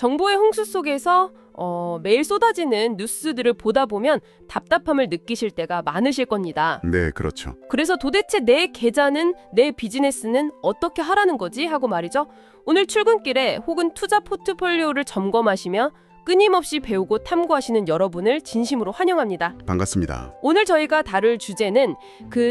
정보의 홍수 속에서 매일 쏟아지는 뉴스들을 보다 보면 답답함을 느끼실 때가 많으실 겁니다. 네, 그렇죠. 그래서 도대체 내 계좌는, 내 비즈니스는 어떻게 하라는 거지? 하고 말이죠. 오늘 출근길에 혹은 투자 포트폴리오를 점검하시며 끊임없이 배우고 탐구하시는 여러분을 진심으로 환영합니다. 반갑습니다. 오늘 저희가 다룰 주제는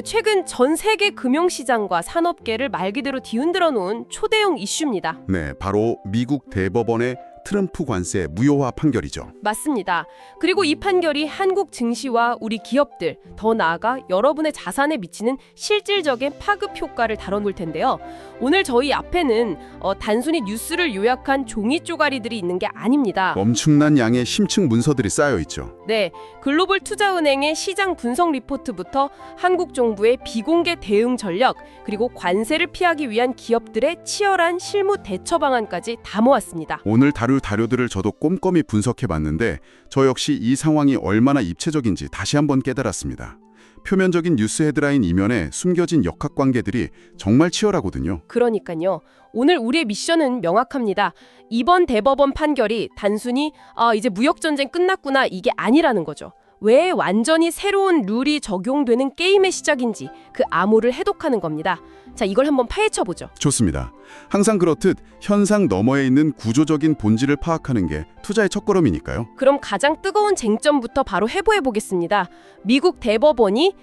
최근 전 세계 금융시장과 산업계를 말 그대로 뒤흔들어 놓은 초대형 이슈입니다. 네, 바로 미국 대법원의 트럼프 관세 무효화 판결이죠. 맞습니다. 그리고 이 판결이 한국 증시와 우리 기업들, 더 나아가 여러분의 자산에 미치는 실질적인 파급 효과를 다뤄볼 텐데요. 오늘 저희 앞에는 단순히 뉴스를 요약한 종이 쪼가리들이 있는 게 아닙니다. 엄청난 양의 심층 문서들이 쌓여 있죠. 네, 글로벌 투자은행의 시장 분석 리포트부터 한국 정부의 비공개 대응 전략, 그리고 관세를 피하기 위한 기업들의 치열한 실무 대처 방안까지 다 모았습니다. 오늘 다룰 자료들을 저도 꼼꼼히 분석해봤는데 저 역시 이 상황이 얼마나 입체적인지 다시 한번 깨달았습니다. 표면적인 뉴스 헤드라인 이면에 숨겨진 역학관계들이 정말 치열하거든요. 그러니까요. 오늘 우리의 미션은 명확합니다. 이번 대법원 판결이 단순히 이제 무역전쟁 끝났구나 이게 아니라는 거죠. 왜 완전히 새로운 룰이 적용되는 게임의 시작인지 그 암호를 해독하는 겁니다. 자, 이걸 한번 파헤쳐보죠. 좋습니다. 항상 그렇듯 현상 너머에 있는 구조적인 본질을 파악하는 게 투자의 첫걸음이니까요. 그럼 가장 뜨거운 쟁점부터 바로 해보겠습니다. 미국 대법원이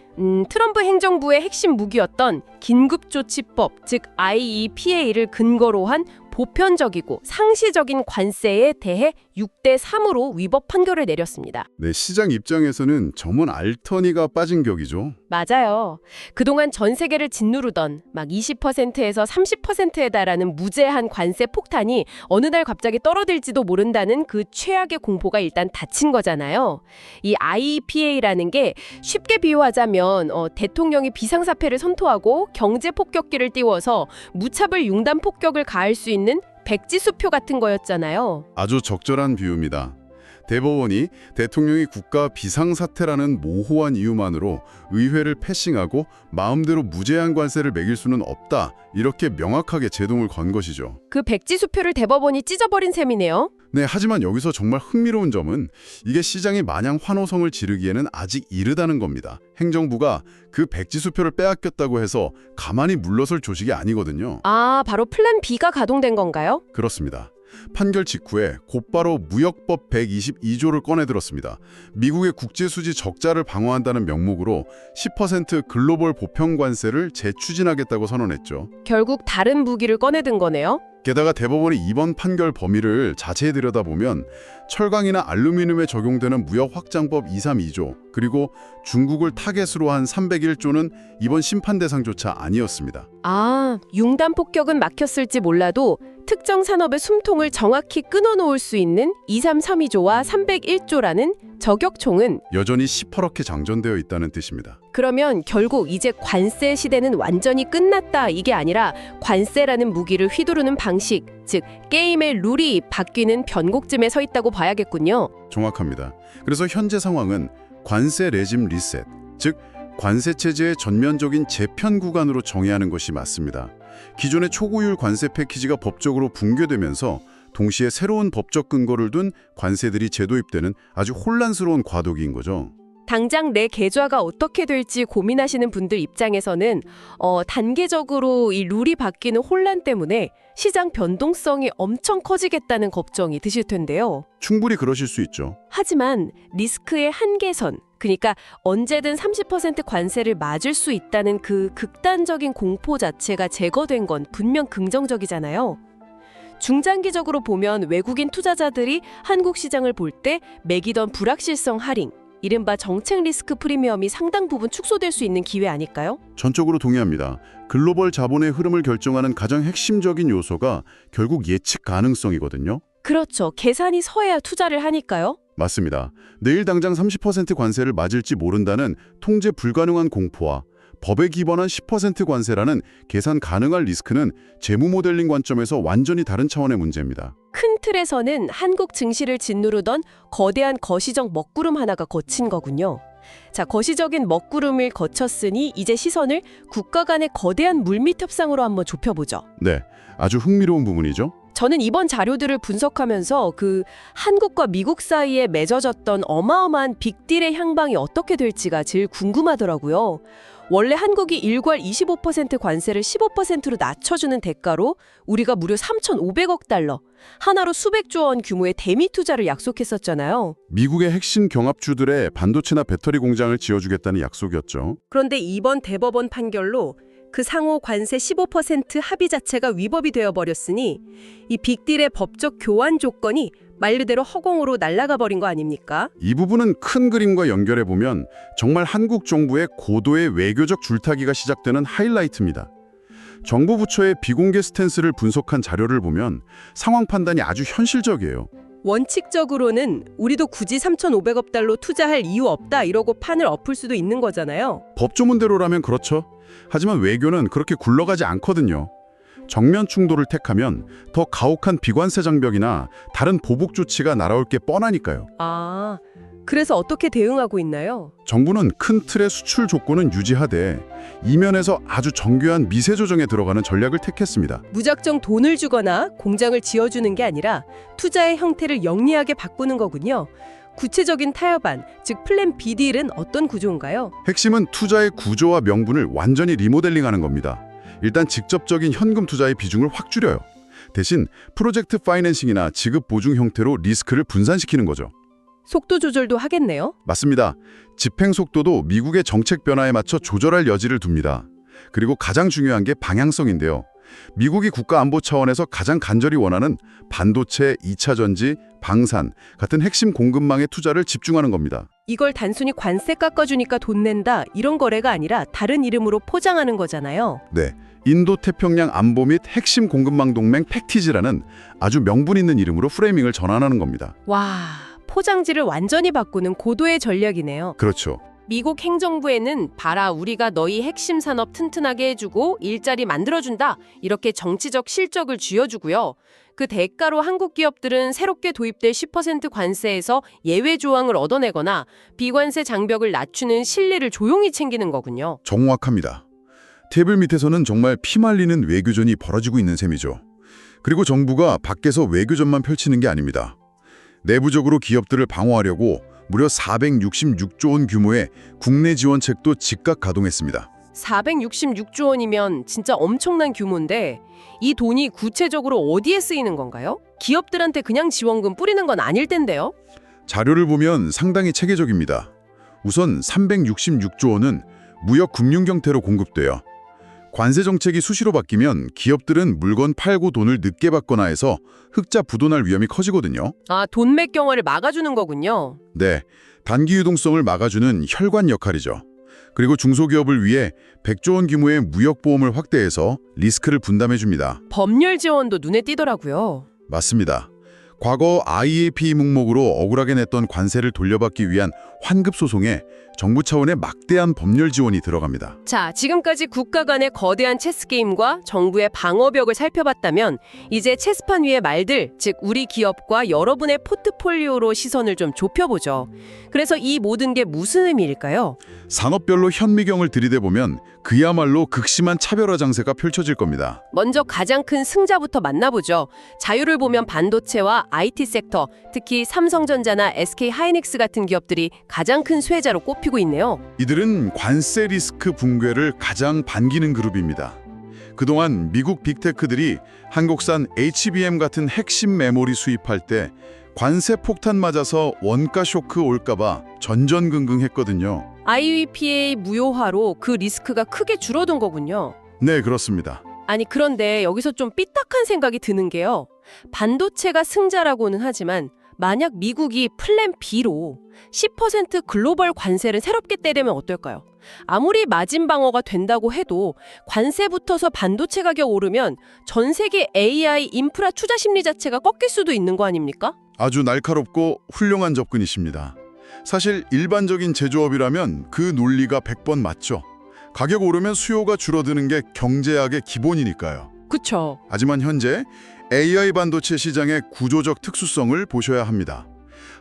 트럼프 행정부의 핵심 무기였던 긴급조치법, 즉 IEPA를 근거로 한 보편적이고 상시적인 관세에 대해 6대3으로 위법 판결을 내렸습니다. 네, 시장 입장에서는 점원 알터니가 빠진 격이죠. 맞아요. 그동안 전 세계를 짓누르던 막 20%에서 30%에 달하는 무제한 관세 폭탄이 어느 날 갑자기 떨어질지도 모른다는 그 최악의 공포가 일단 닫힌 거잖아요. 이 IEPA라는 게 쉽게 비유하자면 대통령이 비상사태를 선포하고 경제 폭격기를 띄워서 무차별 융단 폭격을 가할 수 있는 백지수표 같은 거였잖아요. 아주 적절한 비유입니다. 대법원이 대통령이 국가 비상사태라는 모호한 이유만으로 의회를 패싱하고 마음대로 무제한 관세를 매길 수는 없다. 이렇게 명확하게 제동을 건 것이죠. 그 백지수표를 대법원이 찢어버린 셈이네요. 네, 하지만 여기서 정말 흥미로운 점은 이게 시장이 마냥 환호성을 지르기에는 아직 이르다는 겁니다. 행정부가 그 백지수표를 빼앗겼다고 해서 가만히 물러설 조직이 아니거든요. 바로 플랜 B가 가동된 건가요? 그렇습니다. 판결 직후에 곧바로 무역법 122조를 꺼내들었습니다. 미국의 국제수지 적자를 방어한다는 명목으로 10% 글로벌 보편 관세를 재추진하겠다고 선언했죠. 결국 다른 무기를 꺼내든 거네요. 게다가 대법원이 이번 판결 범위를 자세히 들여다보면 철강이나 알루미늄에 적용되는 무역확장법 232조 그리고 중국을 타겟으로 한 301조는 이번 심판 대상조차 아니었습니다. 융단 폭격은 막혔을지 몰라도 특정 산업의 숨통을 정확히 끊어놓을 수 있는 2332조와 301조라는 저격총은 여전히 시퍼렇게 장전되어 있다는 뜻입니다. 그러면 결국 이제 관세 시대는 완전히 끝났다 이게 아니라 관세라는 무기를 휘두르는 방식, 즉 게임의 룰이 바뀌는 변곡점에 서 있다고 봐야겠군요. 정확합니다. 그래서 현재 상황은 관세 레짐 리셋, 즉 관세 체제의 전면적인 재편 구간으로 정의하는 것이 맞습니다. 기존의 초고율 관세 패키지가 법적으로 붕괴되면서 동시에 새로운 법적 근거를 둔 관세들이 재도입되는 아주 혼란스러운 과도기인 거죠. 당장 내 계좌가 어떻게 될지 고민하시는 분들 입장에서는 단계적으로 이 룰이 바뀌는 혼란 때문에 시장 변동성이 엄청 커지겠다는 걱정이 드실 텐데요. 충분히 그러실 수 있죠. 하지만 리스크의 한계선, 그러니까 언제든 30% 관세를 맞을 수 있다는 그 극단적인 공포 자체가 제거된 건 분명 긍정적이잖아요. 중장기적으로 보면 외국인 투자자들이 한국 시장을 볼 때 매기던 불확실성 할인, 이른바 정책 리스크 프리미엄이 상당 부분 축소될 수 있는 기회 아닐까요? 전적으로 동의합니다. 글로벌 자본의 흐름을 결정하는 가장 핵심적인 요소가 결국 예측 가능성이거든요. 그렇죠. 계산이 서야 투자를 하니까요. 맞습니다. 내일 당장 30% 관세를 맞을지 모른다는 통제 불가능한 공포와 법에 기반한 10% 관세라는 계산 가능한 리스크는 재무 모델링 관점에서 완전히 다른 차원의 문제입니다. 큰 틀에서는 한국 증시를 짓누르던 거대한 거시적 먹구름 하나가 거친 거군요. 자, 거시적인 먹구름을 거쳤으니 이제 시선을 국가 간의 거대한 물밑 협상으로 한번 좁혀보죠. 네, 아주 흥미로운 부분이죠. 저는 이번 자료들을 분석하면서 그 한국과 미국 사이에 맺어졌던 어마어마한 빅딜의 향방이 어떻게 될지가 제일 궁금하더라고요. 원래 한국이 일괄 25% 관세를 15%로 낮춰주는 대가로 우리가 무려 3,500억 달러, 하나로 수백조 원 규모의 대미 투자를 약속했었잖아요. 미국의 핵심 경합주들의 반도체나 배터리 공장을 지어주겠다는 약속이었죠. 그런데 이번 대법원 판결로 그 상호 관세 15% 합의 자체가 위법이 되어버렸으니 이 빅딜의 법적 교환 조건이 말 그대로 허공으로 날아가 버린 거 아닙니까? 이 부분은 큰 그림과 연결해 보면 정말 한국 정부의 고도의 외교적 줄타기가 시작되는 하이라이트입니다. 정부 부처의 비공개 스탠스를 분석한 자료를 보면 상황 판단이 아주 현실적이에요. 원칙적으로는 우리도 굳이 3,500억 달러 투자할 이유 없다 이러고 판을 엎을 수도 있는 거잖아요. 법조문대로라면 그렇죠. 하지만 외교는 그렇게 굴러가지 않거든요. 정면 충돌을 택하면 더 가혹한 비관세 장벽이나 다른 보복 조치가 날아올 게 뻔하니까요. 아, 그래서 어떻게 대응하고 있나요? 정부는 큰 틀의 수출 조건은 유지하되 이면에서 아주 정교한 미세 조정에 들어가는 전략을 택했습니다. 무작정 돈을 주거나 공장을 지어주는 게 아니라 투자의 형태를 영리하게 바꾸는 거군요. 구체적인 타협안, 즉 플랜 B 딜은 어떤 구조인가요? 핵심은 투자의 구조와 명분을 완전히 리모델링하는 겁니다. 일단 직접적인 현금 투자의 비중을 확 줄여요. 대신 프로젝트 파이낸싱이나 지급 보증 형태로 리스크를 분산시키는 거죠. 속도 조절도 하겠네요. 맞습니다. 집행 속도도 미국의 정책 변화에 맞춰 조절할 여지를 둡니다. 그리고 가장 중요한 게 방향성인데요. 미국이 국가 안보 차원에서 가장 간절히 원하는 반도체, 2차 전지, 방산 같은 핵심 공급망에 투자를 집중하는 겁니다. 이걸 단순히 관세 깎아주니까 돈 낸다 이런 거래가 아니라 다른 이름으로 포장하는 거잖아요. 네, 인도태평양 안보 및 핵심 공급망 동맹 팩티지라는 아주 명분 있는 이름으로 프레이밍을 전환하는 겁니다. 와, 포장지를 완전히 바꾸는 고도의 전략이네요. 그렇죠. 미국 행정부에는 봐라 우리가 너희 핵심 산업 튼튼하게 해주고 일자리 만들어준다 이렇게 정치적 실적을 쥐어주고요. 그 대가로 한국 기업들은 새롭게 도입될 10% 관세에서 예외 조항을 얻어내거나 비관세 장벽을 낮추는 실리를 조용히 챙기는 거군요. 정확합니다. 테이블 밑에서는 정말 피말리는 외교전이 벌어지고 있는 셈이죠. 그리고 정부가 밖에서 외교전만 펼치는 게 아닙니다. 내부적으로 기업들을 방어하려고 무려 466조 원 규모의 국내 지원책도 즉각 가동했습니다. 466조 원이면 진짜 엄청난 규모인데 이 돈이 구체적으로 어디에 쓰이는 건가요? 기업들한테 그냥 지원금 뿌리는 건 아닐 텐데요. 자료를 보면 상당히 체계적입니다. 우선 366조 원은 무역 금융 경태로 공급돼요. 관세 정책이 수시로 바뀌면 기업들은 물건 팔고 돈을 늦게 받거나 해서 흑자 부도날 위험이 커지거든요. 아, 돈맥 경화를 막아주는 거군요. 네, 단기 유동성을 막아주는 혈관 역할이죠. 그리고 중소기업을 위해 100조 원 규모의 무역보험을 확대해서 리스크를 분담해줍니다. 법률 지원도 눈에 띄더라고요. 맞습니다. 과거 IEP 목록으로 억울하게 냈던 관세를 돌려받기 위한 환급 소송에 정부 차원의 막대한 법률 지원이 들어갑니다. 자, 지금까지 국가 간의 거대한 체스 게임과 정부의 방어벽을 살펴봤다면 이제 체스판 위의 말들, 즉 우리 기업과 여러분의 포트폴리오로 시선을 좀 좁혀보죠. 그래서 이 모든 게 무슨 의미일까요? 산업별로 현미경을 들이대보면 그야말로 극심한 차별화 장세가 펼쳐질 겁니다. 먼저 가장 큰 승자부터 만나보죠. 자료를 보면 반도체와 IT 섹터, 특히 삼성전자나 SK하이닉스 같은 기업들이 가장 큰 수혜자로 꼽히고 있네요. 이들은 관세 리스크 붕괴를 가장 반기는 그룹입니다. 그동안 미국 빅테크들이 한국산 HBM 같은 핵심 메모리 수입할 때 관세 폭탄 맞아서 원가 쇼크 올까봐 전전긍긍했거든요. IEPA 무효화로 그 리스크가 크게 줄어든 거군요. 네, 그렇습니다. 아니 그런데 여기서 좀 삐딱한 생각이 드는 게요. 반도체가 승자라고는 하지만 만약 미국이 플랜 B로 10% 글로벌 관세를 새롭게 때리면 어떨까요? 아무리 마진 방어가 된다고 해도 관세 붙어서 반도체 가격 오르면 전 세계 AI 인프라 투자 심리 자체가 꺾일 수도 있는 거 아닙니까? 아주 날카롭고 훌륭한 접근이십니다. 사실 일반적인 제조업이라면 그 논리가 100번 맞죠. 가격 오르면 수요가 줄어드는 게 경제학의 기본이니까요. 그쵸. 하지만 현재 AI 반도체 시장의 구조적 특수성을 보셔야 합니다.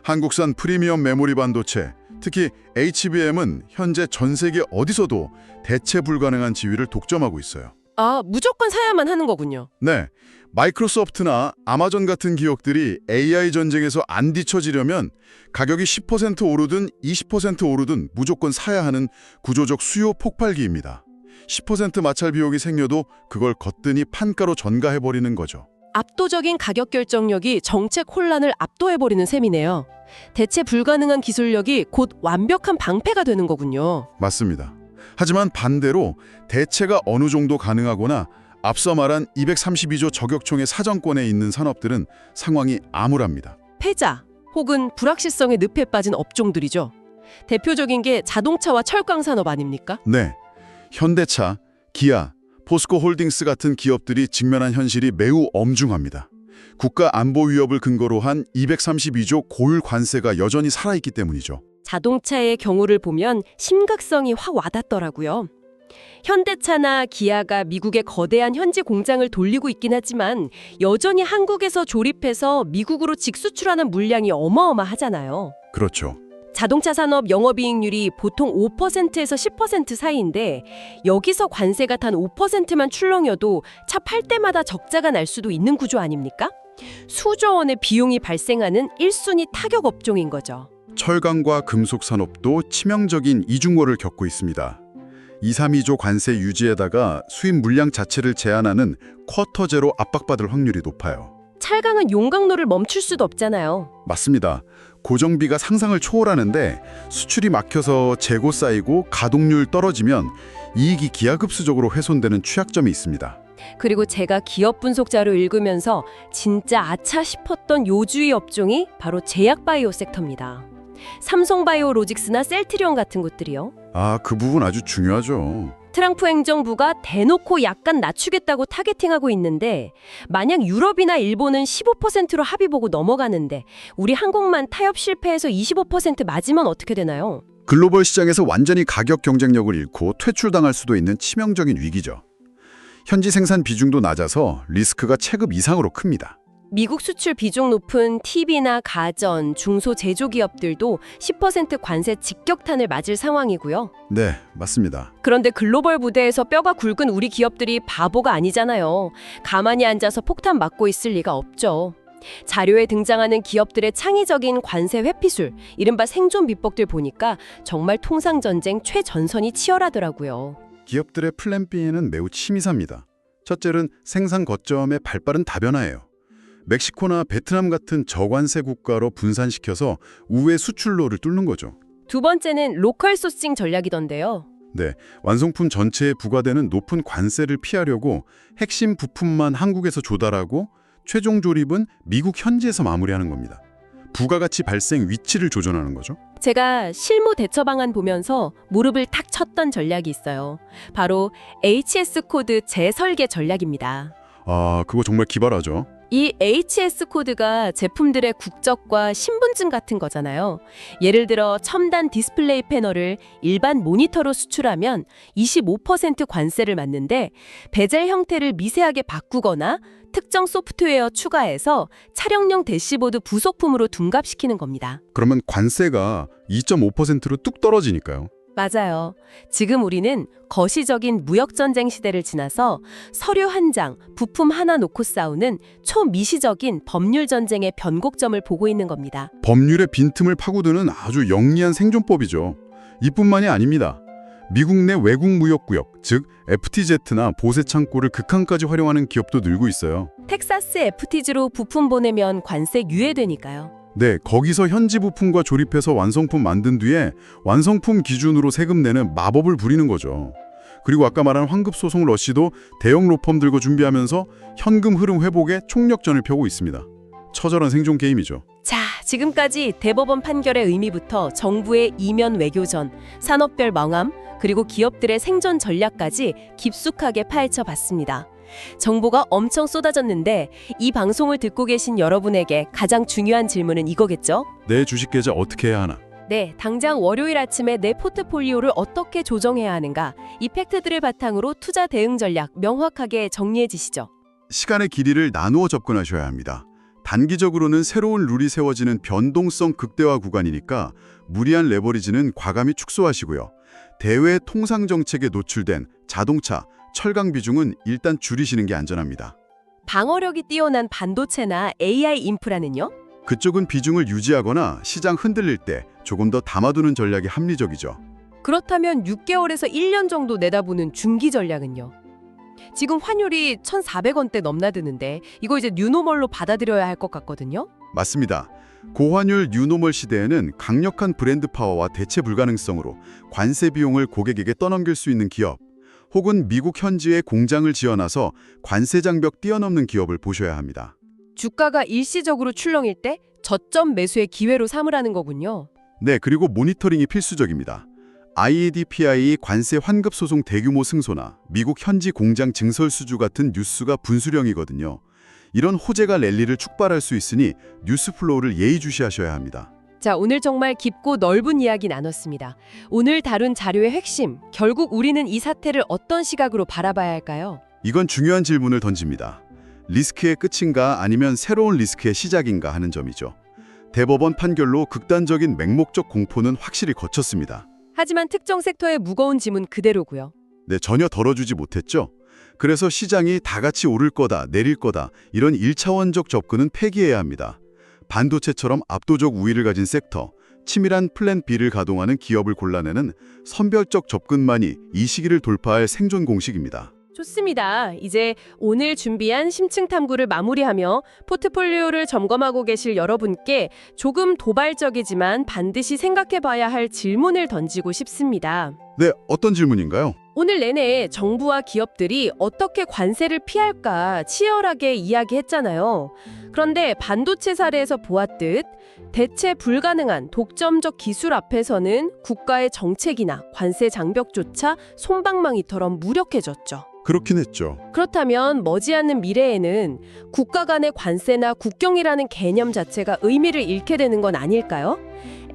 한국산 프리미엄 메모리 반도체, 특히 HBM은 현재 전 세계 어디서도 대체 불가능한 지위를 독점하고 있어요. 아, 무조건 사야만 하는 거군요. 네, 마이크로소프트나 아마존 같은 기업들이 AI 전쟁에서 안 뒤처지려면 가격이 10% 오르든 20% 오르든 무조건 사야 하는 구조적 수요 폭발기입니다. 10% 마찰 비용이 생겨도 그걸 거뜬히 판가로 전가해버리는 거죠. 압도적인 가격 결정력이 정책 혼란을 압도해버리는 셈이네요. 대체 불가능한 기술력이 곧 완벽한 방패가 되는 거군요. 맞습니다. 하지만 반대로 대체가 어느 정도 가능하거나 앞서 말한 232조 저격총의 사정권에 있는 산업들은 상황이 암울합니다. 패자 혹은 불확실성의 늪에 빠진 업종들이죠. 대표적인 게 자동차와 철강 산업 아닙니까? 네, 현대차, 기아, 포스코홀딩스 같은 기업들이 직면한 현실이 매우 엄중합니다. 국가 안보 위협을 근거로 한 232조 고율 관세가 여전히 살아있기 때문이죠. 자동차의 경우를 보면 심각성이 확 와닿더라고요. 현대차나 기아가 미국의 거대한 현지 공장을 돌리고 있긴 하지만 여전히 한국에서 조립해서 미국으로 직수출하는 물량이 어마어마하잖아요. 그렇죠. 자동차 산업 영업이익률이 보통 5%에서 10% 사이인데 여기서 관세가 단 5%만 출렁여도 차 팔 때마다 적자가 날 수도 있는 구조 아닙니까? 수조 원의 비용이 발생하는 1순위 타격 업종인 거죠. 철강과 금속 산업도 치명적인 이중고를 겪고 있습니다. 232조 관세 유지에다가 수입 물량 자체를 제한하는 쿼터 제로 압박받을 확률이 높아요. 찰강은 용광로를 멈출 수도 없잖아요. 맞습니다. 고정비가 상상을 초월하는데 수출이 막혀서 재고 쌓이고 가동률 떨어지면 이익이 기하급수적으로 훼손되는 취약점이 있습니다. 그리고 제가 기업 분석 자료 읽으면서 진짜 아차 싶었던 요주의 업종이 바로 제약바이오 섹터입니다. 삼성바이오로직스나 셀트리온 같은 곳들이요. 그 부분 아주 중요하죠. 트럼프 행정부가 대놓고 약간 낮추겠다고 타겟팅하고 있는데 만약 유럽이나 일본은 15%로 합의 보고 넘어가는데 우리 한국만 타협 실패해서 25% 맞으면 어떻게 되나요? 글로벌 시장에서 완전히 가격 경쟁력을 잃고 퇴출당할 수도 있는 치명적인 위기죠. 현지 생산 비중도 낮아서 리스크가 체급 이상으로 큽니다. 미국 수출 비중 높은 TV나 가전, 중소 제조기업들도 10% 관세 직격탄을 맞을 상황이고요. 네, 맞습니다. 그런데 글로벌 무대에서 뼈가 굵은 우리 기업들이 바보가 아니잖아요. 가만히 앉아서 폭탄 맞고 있을 리가 없죠. 자료에 등장하는 기업들의 창의적인 관세 회피술, 이른바 생존 비법들 보니까 정말 통상전쟁 최전선이 치열하더라고요. 기업들의 플랜 B는 매우 치밀합니다. 첫째는 생산 거점의 발빠른 다변화예요. 멕시코나 베트남 같은 저관세 국가로 분산시켜서 우회 수출로를 뚫는 거죠. 두 번째는 로컬 소싱 전략이던데요. 네, 완성품 전체에 부과되는 높은 관세를 피하려고 핵심 부품만 한국에서 조달하고 최종 조립은 미국 현지에서 마무리하는 겁니다. 부가가치 발생 위치를 조정하는 거죠. 제가 실무 대처 방안 보면서 무릎을 탁 쳤던 전략이 있어요. 바로 HS 코드 재설계 전략입니다. 그거 정말 기발하죠. 이 HS 코드가 제품들의 국적과 신분증 같은 거잖아요. 예를 들어 첨단 디스플레이 패널을 일반 모니터로 수출하면 25% 관세를 맞는데 베젤 형태를 미세하게 바꾸거나 특정 소프트웨어 추가해서 촬영용 대시보드 부속품으로 둔갑시키는 겁니다. 그러면 관세가 2.5%로 뚝 떨어지니까요. 맞아요. 지금 우리는 거시적인 무역전쟁 시대를 지나서 서류 한 장, 부품 하나 놓고 싸우는 초미시적인 법률 전쟁의 변곡점을 보고 있는 겁니다. 법률의 빈틈을 파고드는 아주 영리한 생존법이죠. 이뿐만이 아닙니다. 미국 내 외국 무역구역, 즉 FTZ나 보세 창고를 극한까지 활용하는 기업도 늘고 있어요. 텍사스 FTZ로 부품 보내면 관세 유예되니까요. 네, 거기서 현지 부품과 조립해서 완성품 만든 뒤에 완성품 기준으로 세금 내는 마법을 부리는 거죠. 그리고 아까 말한 환급소송 러시도 대형 로펌 들고 준비하면서 현금 흐름 회복에 총력전을 펴고 있습니다. 처절한 생존 게임이죠. 자, 지금까지 대법원 판결의 의미부터 정부의 이면 외교전, 산업별 망함, 그리고 기업들의 생존 전략까지 깊숙하게 파헤쳐 봤습니다. 정보가 엄청 쏟아졌는데 이 방송을 듣고 계신 여러분에게 가장 중요한 질문은 이거겠죠? 내 주식 계좌 어떻게 해야 하나? 네, 당장 월요일 아침에 내 포트폴리오를 어떻게 조정해야 하는가? 이 팩트들을 바탕으로 투자 대응 전략 명확하게 정리해 주시죠. 시간의 길이를 나누어 접근하셔야 합니다. 단기적으로는 새로운 룰이 세워지는 변동성 극대화 구간이니까 무리한 레버리지는 과감히 축소하시고요. 대외 통상 정책에 노출된 자동차, 철강 비중은 일단 줄이시는 게 안전합니다. 방어력이 뛰어난 반도체나 AI 인프라는요? 그쪽은 비중을 유지하거나 시장 흔들릴 때 조금 더 담아두는 전략이 합리적이죠. 그렇다면 6개월에서 1년 정도 내다보는 중기 전략은요? 지금 환율이 1,400원대 넘나드는데 이거 이제 뉴노멀로 받아들여야 할 것 같거든요. 맞습니다. 고환율 뉴노멀 시대에는 강력한 브랜드 파워와 대체 불가능성으로 관세 비용을 고객에게 떠넘길 수 있는 기업, 혹은 미국 현지에 공장을 지어놔서 관세 장벽 뛰어넘는 기업을 보셔야 합니다. 주가가 일시적으로 출렁일 때 저점 매수의 기회로 삼으라는 거군요. 네, 그리고 모니터링이 필수적입니다. IEDPI 관세 환급 소송 대규모 승소나 미국 현지 공장 증설 수주 같은 뉴스가 분수령이거든요. 이런 호재가 랠리를 축발할 수 있으니 뉴스 플로우를 예의주시하셔야 합니다. 자, 오늘 정말 깊고 넓은 이야기 나눴습니다. 오늘 다룬 자료의 핵심, 결국 우리는 이 사태를 어떤 시각으로 바라봐야 할까요? 이건 중요한 질문을 던집니다. 리스크의 끝인가 아니면 새로운 리스크의 시작인가 하는 점이죠. 대법원 판결로 극단적인 맹목적 공포는 확실히 거쳤습니다. 하지만 특정 섹터의 무거운 짐은 그대로고요. 네, 전혀 덜어주지 못했죠. 그래서 시장이 다 같이 오를 거다, 내릴 거다 이런 1차원적 접근은 폐기해야 합니다. 반도체처럼 압도적 우위를 가진 섹터, 치밀한 플랜 B를 가동하는 기업을 골라내는 선별적 접근만이 이 시기를 돌파할 생존 공식입니다. 좋습니다. 이제 오늘 준비한 심층 탐구를 마무리하며 포트폴리오를 점검하고 계실 여러분께 조금 도발적이지만 반드시 생각해봐야 할 질문을 던지고 싶습니다. 네, 어떤 질문인가요? 오늘 내내 정부와 기업들이 어떻게 관세를 피할까 치열하게 이야기했잖아요. 그런데 반도체 사례에서 보았듯 대체 불가능한 독점적 기술 앞에서는 국가의 정책이나 관세 장벽조차 솜방망이처럼 무력해졌죠. 그렇긴 했죠. 그렇다면 머지않는 미래에는 국가 간의 관세나 국경이라는 개념 자체가 의미를 잃게 되는 건 아닐까요?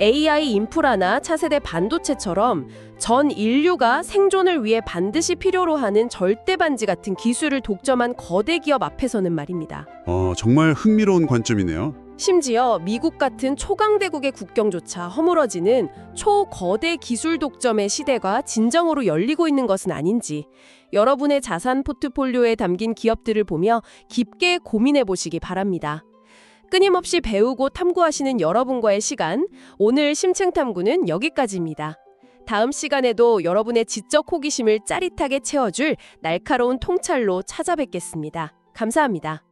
AI 인프라나 차세대 반도체처럼 전 인류가 생존을 위해 반드시 필요로 하는 절대반지 같은 기술을 독점한 거대 기업 앞에서는 말입니다. 정말 흥미로운 관점이네요. 심지어 미국 같은 초강대국의 국경조차 허물어지는 초거대 기술 독점의 시대가 진정으로 열리고 있는 것은 아닌지 여러분의 자산 포트폴리오에 담긴 기업들을 보며 깊게 고민해 보시기 바랍니다. 끊임없이 배우고 탐구하시는 여러분과의 시간, 오늘 심층탐구는 여기까지입니다. 다음 시간에도 여러분의 지적 호기심을 짜릿하게 채워줄 날카로운 통찰로 찾아뵙겠습니다. 감사합니다.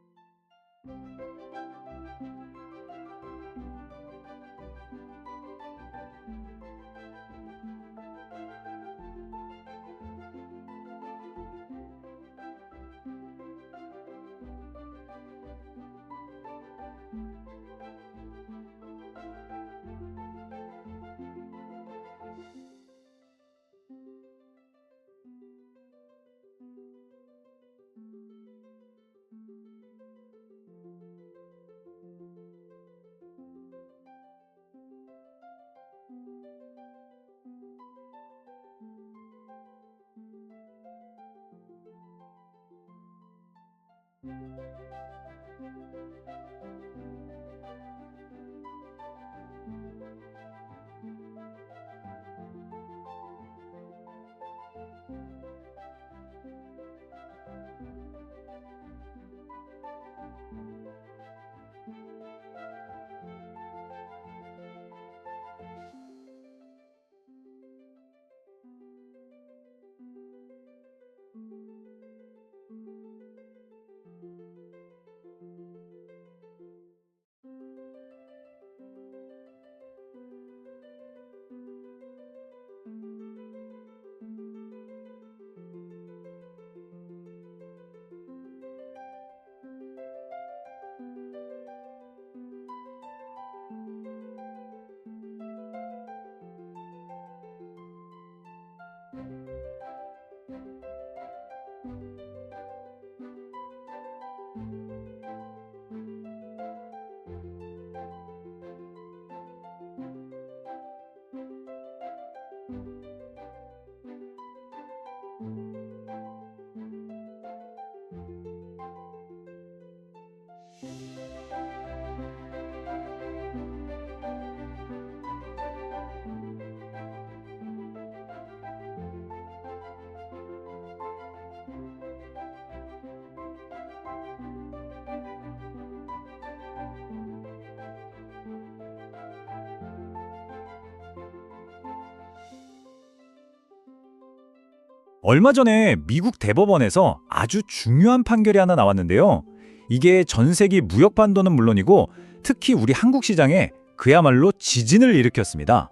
얼마 전에 미국 대법원에서 아주 중요한 판결이 하나 나왔는데요. 이게 전 세계 무역 반도는 물론이고 특히 우리 한국 시장에 그야말로 지진을 일으켰습니다.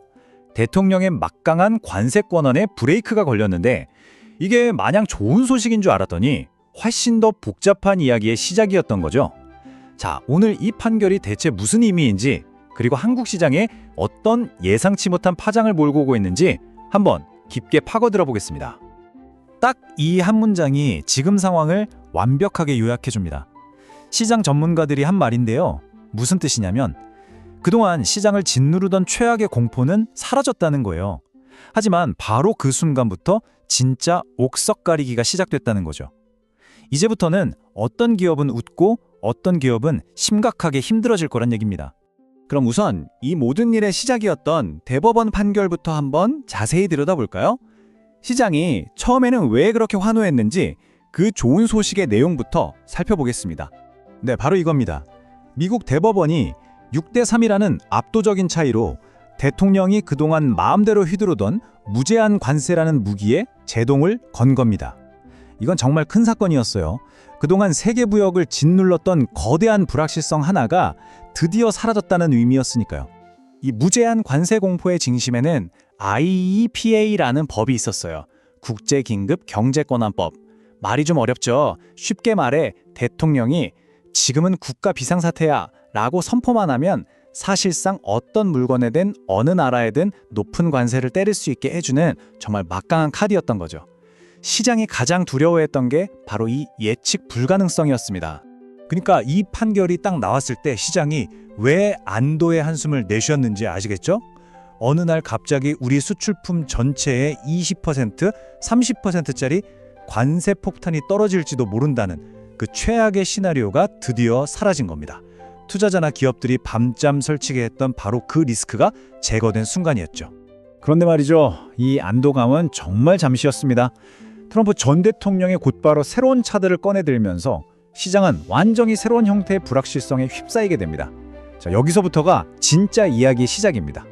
대통령의 막강한 관세 권한에 브레이크가 걸렸는데 이게 마냥 좋은 소식인 줄 알았더니 훨씬 더 복잡한 이야기의 시작이었던 거죠. 자, 오늘 이 판결이 대체 무슨 의미인지 그리고 한국 시장에 어떤 예상치 못한 파장을 몰고 오고 있는지 한번 깊게 파고들어 보겠습니다. 딱 이 한 문장이 지금 상황을 완벽하게 요약해 줍니다. 시장 전문가들이 한 말인데요. 무슨 뜻이냐면 그동안 시장을 짓누르던 최악의 공포는 사라졌다는 거예요. 하지만 바로 그 순간부터 진짜 옥석 가리기가 시작됐다는 거죠. 이제부터는 어떤 기업은 웃고 어떤 기업은 심각하게 힘들어질 거란 얘기입니다. 그럼 우선 이 모든 일의 시작이었던 대법원 판결부터 한번 자세히 들여다볼까요? 시장이 처음에는 왜 그렇게 환호했는지 그 좋은 소식의 내용부터 살펴보겠습니다. 네, 바로 이겁니다. 미국 대법원이 6대3이라는 압도적인 차이로 대통령이 그동안 마음대로 휘두르던 무제한 관세라는 무기에 제동을 건 겁니다. 이건 정말 큰 사건이었어요. 그동안 세계 무역을 짓눌렀던 거대한 불확실성 하나가 드디어 사라졌다는 의미였으니까요. 이 무제한 관세 공포의 중심에는 IEPA라는 법이 있었어요. 국제긴급경제권한법. 말이 좀 어렵죠? 쉽게 말해 대통령이 지금은 국가 비상사태야 라고 선포만 하면 사실상 어떤 물건에든 어느 나라에든 높은 관세를 때릴 수 있게 해주는 정말 막강한 카드였던 거죠. 시장이 가장 두려워했던 게 바로 이 예측 불가능성이었습니다. 그러니까 이 판결이 딱 나왔을 때 시장이 왜 안도의 한숨을 내쉬었는지 아시겠죠? 어느 날 갑자기 우리 수출품 전체의 20%, 30%짜리 관세 폭탄이 떨어질지도 모른다는 그 최악의 시나리오가 드디어 사라진 겁니다. 투자자나 기업들이 밤잠 설치게 했던 바로 그 리스크가 제거된 순간이었죠. 그런데 말이죠. 이 안도감은 정말 잠시였습니다. 트럼프 전 대통령이 곧바로 새로운 차들을 꺼내들면서 시장은 완전히 새로운 형태의 불확실성에 휩싸이게 됩니다. 자, 여기서부터가 진짜 이야기의 시작입니다.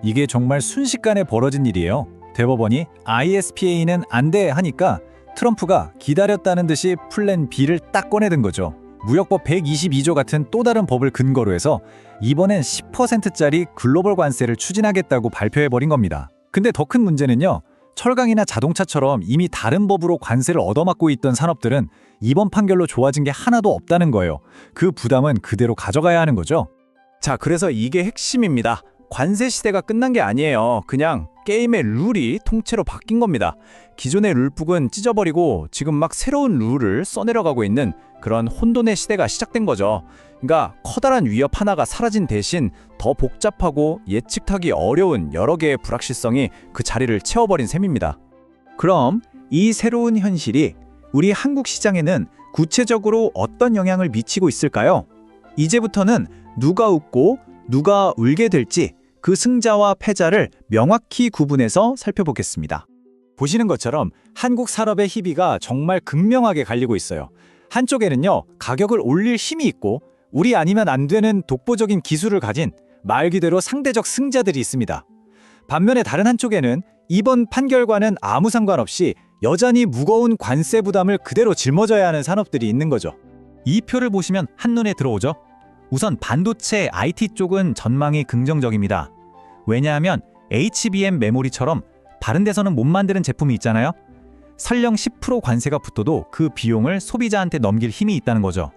이게 정말 순식간에 벌어진 일이에요. 대법원이 ISPA는 안 돼 하니까 트럼프가 기다렸다는 듯이 플랜 B를 딱 꺼내든 거죠. 무역법 122조 같은 또 다른 법을 근거로 해서 이번엔 10%짜리 글로벌 관세를 추진하겠다고 발표해버린 겁니다. 근데 더 큰 문제는요. 철강이나 자동차처럼 이미 다른 법으로 관세를 얻어맞고 있던 산업들은 이번 판결로 좋아진 게 하나도 없다는 거예요. 그 부담은 그대로 가져가야 하는 거죠. 자, 그래서 이게 핵심입니다. 관세 시대가 끝난 게 아니에요. 그냥 게임의 룰이 통째로 바뀐 겁니다. 기존의 룰북은 찢어버리고 지금 막 새로운 룰을 써내려가고 있는 그런 혼돈의 시대가 시작된 거죠. 그러니까 커다란 위협 하나가 사라진 대신 더 복잡하고 예측하기 어려운 여러 개의 불확실성이 그 자리를 채워버린 셈입니다. 그럼 이 새로운 현실이 우리 한국 시장에는 구체적으로 어떤 영향을 미치고 있을까요? 이제부터는 누가 웃고 누가 울게 될지 그 승자와 패자를 명확히 구분해서 살펴보겠습니다. 보시는 것처럼 한국 산업의 희비가 정말 극명하게 갈리고 있어요. 한쪽에는요, 가격을 올릴 힘이 있고 우리 아니면 안 되는 독보적인 기술을 가진 말 그대로 상대적 승자들이 있습니다. 반면에 다른 한쪽에는 이번 판결과는 아무 상관없이 여전히 무거운 관세 부담을 그대로 짊어져야 하는 산업들이 있는 거죠. 이 표를 보시면 한눈에 들어오죠. 우선 반도체 IT 쪽은 전망이 긍정적입니다. 왜냐하면 HBM 메모리처럼 다른 데서는 못 만드는 제품이 있잖아요. 설령 10% 관세가 붙어도 그 비용을 소비자한테 넘길 힘이 있다는 거죠.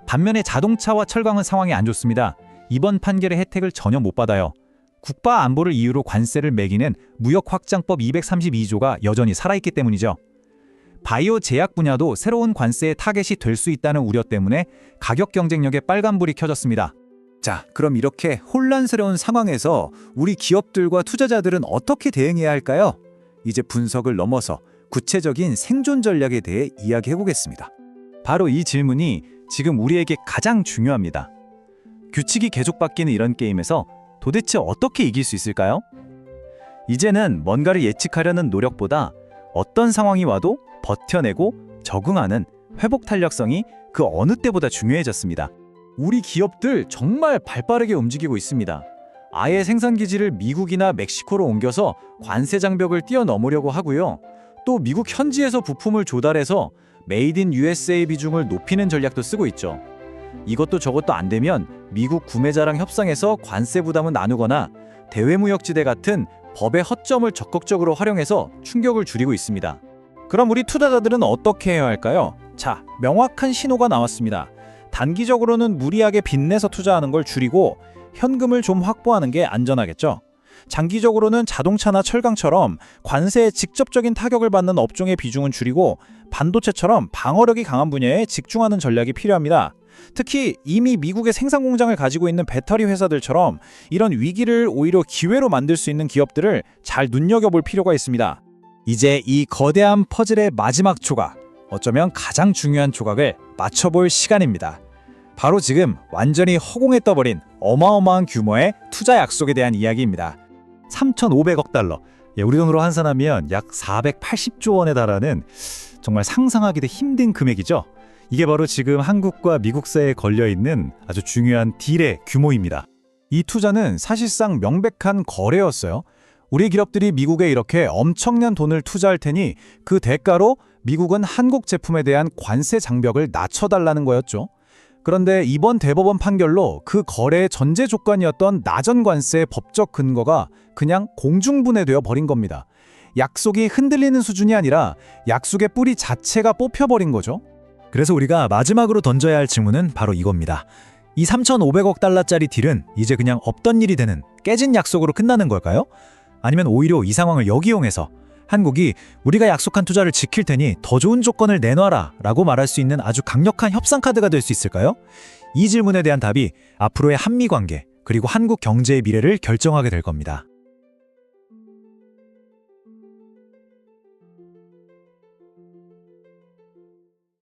반면에 자동차와 철강은 상황이 안 좋습니다. 이번 판결의 혜택을 전혀 못 받아요. 국가 안보를 이유로 관세를 매기는 무역확장법 232조가 여전히 살아있기 때문이죠. 바이오 제약 분야도 새로운 관세의 타겟이 될 수 있다는 우려 때문에 가격 경쟁력에 빨간불이 켜졌습니다. 자, 그럼 이렇게 혼란스러운 상황에서 우리 기업들과 투자자들은 어떻게 대응해야 할까요? 이제 분석을 넘어서 구체적인 생존 전략에 대해 이야기해보겠습니다. 바로 이 질문이 지금 우리에게 가장 중요합니다. 규칙이 계속 바뀌는 이런 게임에서 도대체 어떻게 이길 수 있을까요? 이제는 뭔가를 예측하려는 노력보다 어떤 상황이 와도 버텨내고 적응하는 회복 탄력성이 그 어느 때보다 중요해졌습니다. 우리 기업들 정말 발빠르게 움직이고 있습니다. 아예 생산 기지를 미국이나 멕시코로 옮겨서 관세 장벽을 뛰어넘으려고 하고요. 또 미국 현지에서 부품을 조달해서 메이드 인 USA 비중을 높이는 전략도 쓰고 있죠. 이것도 저것도 안 되면 미국 구매자랑 협상해서 관세 부담을 나누거나 대외무역지대 같은 법의 허점을 적극적으로 활용해서 충격을 줄이고 있습니다. 그럼 우리 투자자들은 어떻게 해야 할까요? 자, 명확한 신호가 나왔습니다. 단기적으로는 무리하게 빚내서 투자하는 걸 줄이고 현금을 좀 확보하는 게 안전하겠죠. 장기적으로는 자동차나 철강처럼 관세에 직접적인 타격을 받는 업종의 비중은 줄이고 반도체처럼 방어력이 강한 분야에 집중하는 전략이 필요합니다. 특히 이미 미국의 생산 공장을 가지고 있는 배터리 회사들처럼 이런 위기를 오히려 기회로 만들 수 있는 기업들을 잘 눈여겨볼 필요가 있습니다. 이제 이 거대한 퍼즐의 마지막 조각, 어쩌면 가장 중요한 조각을 맞춰볼 시간입니다. 바로 지금 완전히 허공에 떠버린 어마어마한 규모의 투자 약속에 대한 이야기입니다. 3,500억 달러, 우리 돈으로 환산하면 약 480조 원에 달하는 정말 상상하기도 힘든 금액이죠. 이게 바로 지금 한국과 미국 사이에 걸려있는 아주 중요한 딜의 규모입니다. 이 투자는 사실상 명백한 거래였어요. 우리 기업들이 미국에 이렇게 엄청난 돈을 투자할 테니 그 대가로 미국은 한국 제품에 대한 관세 장벽을 낮춰달라는 거였죠. 그런데 이번 대법원 판결로 그 거래의 전제 조건이었던 나전 관세의 법적 근거가 그냥 공중분해되어 버린 겁니다. 약속이 흔들리는 수준이 아니라 약속의 뿌리 자체가 뽑혀버린 거죠. 그래서 우리가 마지막으로 던져야 할 질문은 바로 이겁니다. 이 3,500억 달러짜리 딜은 이제 그냥 없던 일이 되는 깨진 약속으로 끝나는 걸까요? 아니면 오히려 이 상황을 역이용해서 한국이 우리가 약속한 투자를 지킬 테니 더 좋은 조건을 내놔라 라고 말할 수 있는 아주 강력한 협상 카드가 될 수 있을까요? 이 질문에 대한 답이 앞으로의 한미 관계 그리고 한국 경제의 미래를 결정하게 될 겁니다.